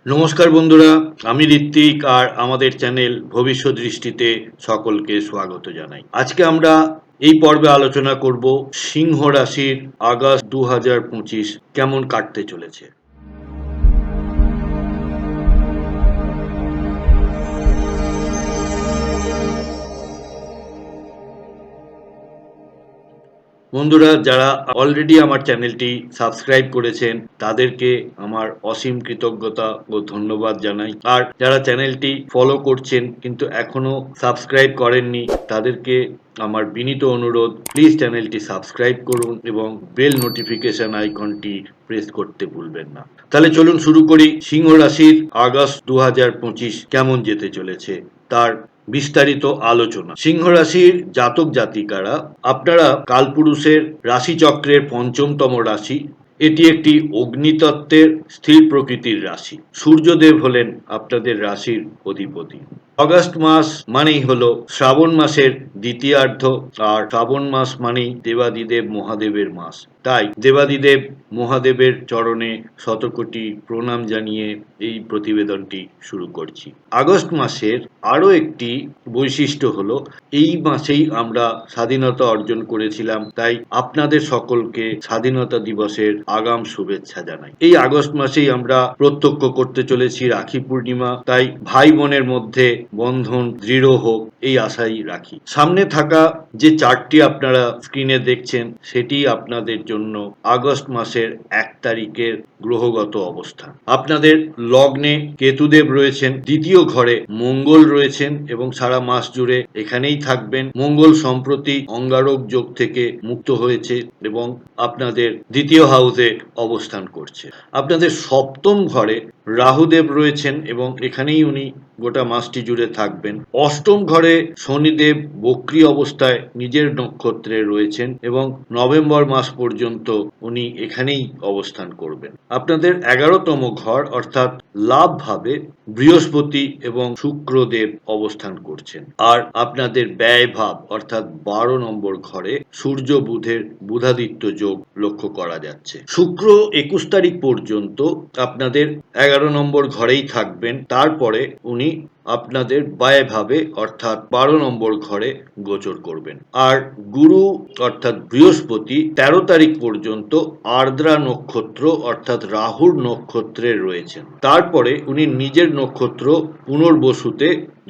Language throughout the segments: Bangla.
নমস্কার বন্ধুরা, আমি ঋত্বিক আর আমাদের চ্যানেল ভবিষ্যৎ দৃষ্টিতে সকলকে স্বাগত জানাই। আজকে আমরা এই পর্বে আলোচনা করব সিংহ রাশির আগস্ট 2025 কেমন কাটতে চলেছে। বন্ধুরা, যারা অলরেডি আমার চ্যানেলটি সাবস্ক্রাইব করেছেন তাদেরকে আমার অসীম কৃতজ্ঞতা ও ধন্যবাদ জানাই। আর যারা চ্যানেলটি ফলো করছেন কিন্তু এখনো সাবস্ক্রাইব করেননি তাদেরকে আমার বিনীত অনুরোধ, প্লিজ চ্যানেলটি সাবস্ক্রাইব করুন এবং বেল নোটিফিকেশন আইকনটি প্রেস করতে ভুলবেন না। তাহলে চলুন শুরু করি। সিংহ রাশির আগস্ট 2025 কেমন যেতে চলেছে তার বিস্তারিত আলোচনা। সিংহ রাশির জাতক জাতিকারা, আপনারা কালপুরুষের রাশিচক্রের পঞ্চমতম রাশি। এটি একটি অগ্নিতত্ত্বের স্থির প্রকৃতির রাশি। সূর্যদেব হলেন আপনাদের রাশির অধিপতি। অগাস্ট মাস মানেই হলো শ্রাবণ মাসের দ্বিতীয়ার্ধ, আর শ্রাবণ মাস মানেই দেবাদিদেব মহাদেবের মাস। তাই দেবাদিদেব মহাদেবের চরণে শতকোটি প্রণাম জানিয়ে এই প্রতিবেদনটি শুরু করছি। আগস্ট মাসের আরও একটি বৈশিষ্ট্য হলো এই মাসেই আমরা স্বাধীনতা অর্জন করেছিলাম, তাই আপনাদের সকলকে স্বাধীনতা দিবসের আগাম শুভেচ্ছা জানাই। এই আগস্ট মাসেই আমরা প্রত্যক্ষ করতে চলেছি রাখি পূর্ণিমা, তাই ভাই বোনের মধ্যে বন্ধন দৃঢ় হোক এই আশাই রাখি। সামনে থাকা যে চার্টটি আপনারা স্ক্রিনে দেখছেন সেটি আপনাদের জন্য আগস্ট মাসের 1 তারিখের গ্রহগত অবস্থান। আপনাদের লগ্নে কেতুদেব রয়েছেন, দ্বিতীয় ঘরে মঙ্গল রয়েছেন এবং সারা মাস জুড়ে এখানেই থাকবেন। মঙ্গল সম্প্রতি অঙ্গারক যোগ থেকে মুক্ত হয়েছে এবং আপনাদের দ্বিতীয় হাউসে অবস্থান করছে। আপনাদের সপ্তম ঘরে রাহুদেব রয়েছেন এবং এখানেই উনি গোটা মাসটি জুড়ে থাকবেন। অষ্টম ঘরে শনিদেব বক্রী অবস্থায় নিজের নক্ষত্রে রয়েছেন এবং নভেম্বর মাস পর্যন্ত উনি এখানেই অবস্থান করবেন। আপনাদের 11তম ঘর অর্থাৎ লাভ ভাবে বৃহস্পতি এবং শুক্রদেব অবস্থান করছেন। আর আপনাদের ব্যয় ভাব অর্থাৎ 12 নম্বর ঘরে সূর্য বুধের বুধাদিত্য যোগ লক্ষ্য করা যাচ্ছে। শুক্র 21 তারিখ পর্যন্ত আপনাদের 11 নম্বর ঘরেই থাকবেন, তারপরে উনি আপনাদের ব্যয়ভাবে অর্থাৎ 12 নম্বর ঘরে গোচর করবেন। আর গুরু অর্থাৎ বৃহস্পতি 13 তারিখ পর্যন্ত আর্দ্রা নক্ষত্র অর্থাৎ রাহুর নক্ষত্রে রয়েছেন, তারপরে উনি নিজের নক্ষত্র পুনর্বসুতে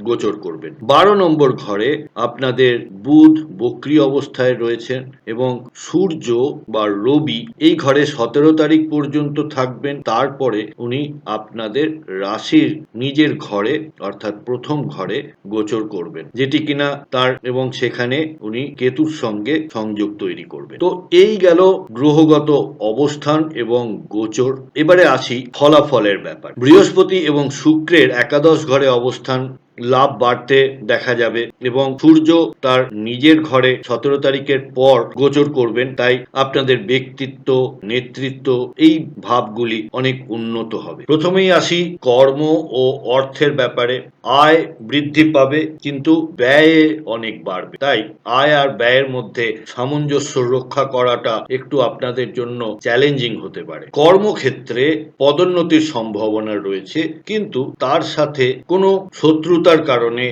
গোচর করবেন। 12 নম্বর ঘরে আপনাদের বুধ বক্রী অবস্থায় রয়েছেন এবং সূর্য বা রবি এই ঘরে 17 তারিখ পর্যন্ত থাকবেন, তারপরে উনি আপনাদের রাশির নিজের ঘরে অর্থাৎ প্রথম ঘরে গোচর করবেন, যেটি কিনা তার এবং সেখানে উনি কেতুর সঙ্গে সংযোগ তৈরি করবেন। তো এই গেল গ্রহগত অবস্থান এবং গোচর। এবারে আসি ফলাফলের ব্যাপার। বৃহস্পতি এবং শুক্রের একাদশ ঘরে অবস্থান লাভ বাড়তে দেখা যাবে এবং সূর্য তার নিজের ঘরে 17 তারিখের পর গোচর করবেন, তাই আপনাদের ব্যক্তিত্ব নেতৃত্ব এই ভাবগুলি অনেক উন্নত হবে। প্রথমেই আসি কর্ম ও অর্থের ব্যাপারে। আয় বৃদ্ধি পাবে কিন্তু ব্যয়ে অনেক বাড়বে, তাই আয় আর ব্যয়ের মধ্যে সামঞ্জস্য রক্ষা করাটা একটু আপনাদের জন্য চ্যালেঞ্জিং হতে পারে। কর্মক্ষেত্রে পদোন্নতির সম্ভাবনা রয়েছে, কিন্তু তার সাথে কোনো শত্রুতার কারণে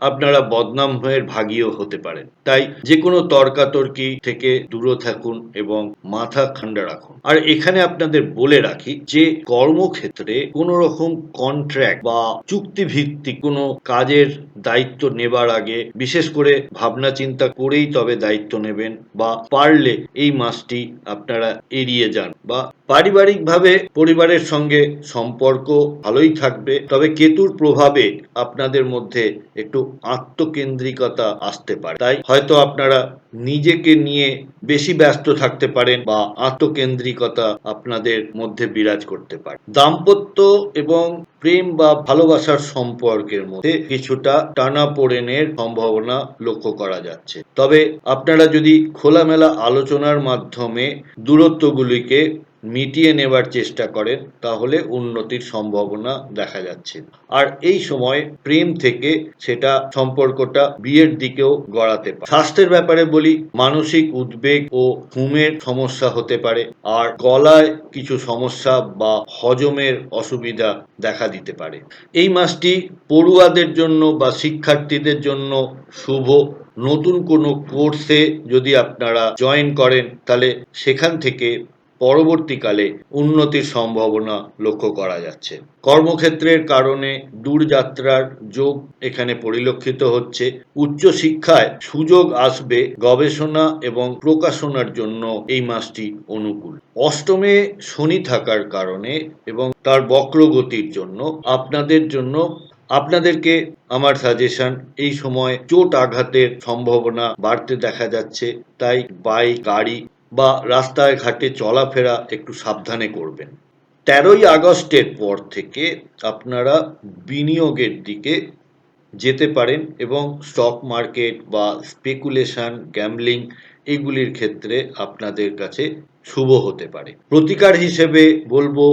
আপনারা বদনাম হয়ে ভাগীও হতে পারেন, তাই যে কোনো তর্কাতর্কি থেকে দূরে থাকুন এবং মাথা ঠান্ডা রাখুন। আর এখানে আপনাদের বলে রাখি যে কর্মক্ষেত্রে কোনো রকম কন্ট্রাক্ট বা চুক্তি ভিত্তিক কোনো কাজের দায়িত্ব নেবার আগে বিশেষ করে ভাবনা চিন্তা করেই তবে দায়িত্ব নেবেন, বা পারলে এই মাসটি আপনারা এড়িয়ে যান। বা পারিবারিকভাবে পরিবারের সঙ্গে সম্পর্ক ভালোই থাকবে, তবে কেতুর প্রভাবে আপনাদের মধ্যে একটু আত্মকেন্দ্রিকতা আসতে পারে, তাই হয়তো আপনারা নিজেকে নিয়ে বেশি ব্যস্ত থাকতে পারেন বা আত্মকেন্দ্রিকতা আপনাদের মধ্যে বিরাজ করতে পারে। দাম্পত্য এবং প্রেম বা ভালোবাসার সম্পর্কের মধ্যে কিছুটা টানাপোড়েনের সম্ভাবনা লক্ষ্য করা যাচ্ছে, তবে আপনারা যদি খোলামেলা আলোচনার মাধ্যমে দূরত্বগুলিকে মিটিয়ে নেবার চেষ্টা করেন তাহলে উন্নতির সম্ভাবনা দেখা যাচ্ছে। আর এই সময় প্রেম থেকে সেটা সম্পর্কটা বিয়ের দিকেও গড়াতে পারে। স্বাস্থ্যের ব্যাপারে বলি, মানসিক উদ্বেগ ও ঘুমের সমস্যা হতে পারে, আর গলায় কিছু সমস্যা বা হজমের অসুবিধা দেখা দিতে পারে। এই মাসটি পড়ুয়াদের জন্য বা শিক্ষার্থীদের জন্য শুভ। নতুন কোনো কোর্সে যদি আপনারা জয়েন করেন তাহলে সেখান থেকে পরবর্তীকালে উন্নতির সম্ভাবনা লক্ষ্য করা যাচ্ছে। কর্মক্ষেত্রের কারণে দূরযাত্রার যোগ এখানে পরিলক্ষিত হচ্ছে। উচ্চশিক্ষায় সুযোগ আসবে, গবেষণা এবং প্রকাশনার জন্য এই মাসটি অনুকূল। অষ্টমে শনি থাকার কারণে এবং তার বক্রগতির জন্য আপনাদেরকে আমার সাজেশন, এই সময় চোট আঘাতের সম্ভাবনা বাড়তে দেখা যাচ্ছে। তাই বাইক, গাড়ি বা রাস্তায় ঘাটে চলাফেরা একটু সাবধানে করবেন। ১৩ই আগস্টের পর থেকে আপনারা বিনিয়োগের দিকে যেতে পারেন এবং স্টক মার্কেট বা স্পেকুলেশন, গ্যাম্বলিং এগুলির ক্ষেত্রে আপনাদের কাছে শুভ হতে পারে। প্রতিকার হিসেবে বলবো,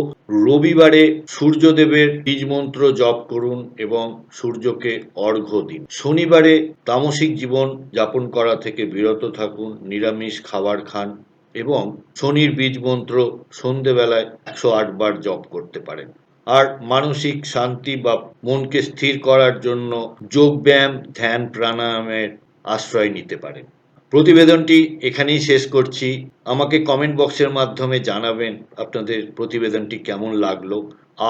রবিবারে সূর্যদেবের বীজ মন্ত্র জপ করুন এবং সূর্যকে অর্ঘ্য দিন। শনিবারে তামসিক জীবন যাপন করা থেকে বিরত থাকুন, নিরামিষ খাবার খান এবং শনির বীজ মন্ত্র সন্ধেবেলায় ১০৮ বার জপ করতে পারেন। আর মানসিক শান্তি বা মনকে স্থির করার জন্য যোগব্যায়াম, ধ্যান, প্রাণায়ামের আশ্রয় নিতে পারেন। প্রতিবেদনটি এখানেই শেষ করছি। আমাকে কমেন্ট বক্সের মাধ্যমে জানাবেন আপনাদের প্রতিবেদনটি কেমন লাগলো।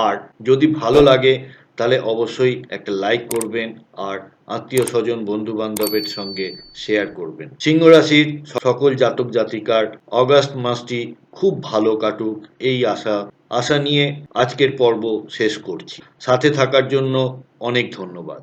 আর যদি ভালো লাগে তাহলে অবশ্যই একটা লাইক করবেন আর আত্মীয় স্বজন, বন্ধু বান্ধবের সঙ্গে শেয়ার করবেন। সিংহ রাশির সকল জাতক জাতিকার অগাস্ট মাসটি খুব ভালো কাটুক এই আশা নিয়ে আজকের পর্ব শেষ করছি। সাথে থাকার জন্য অনেক ধন্যবাদ।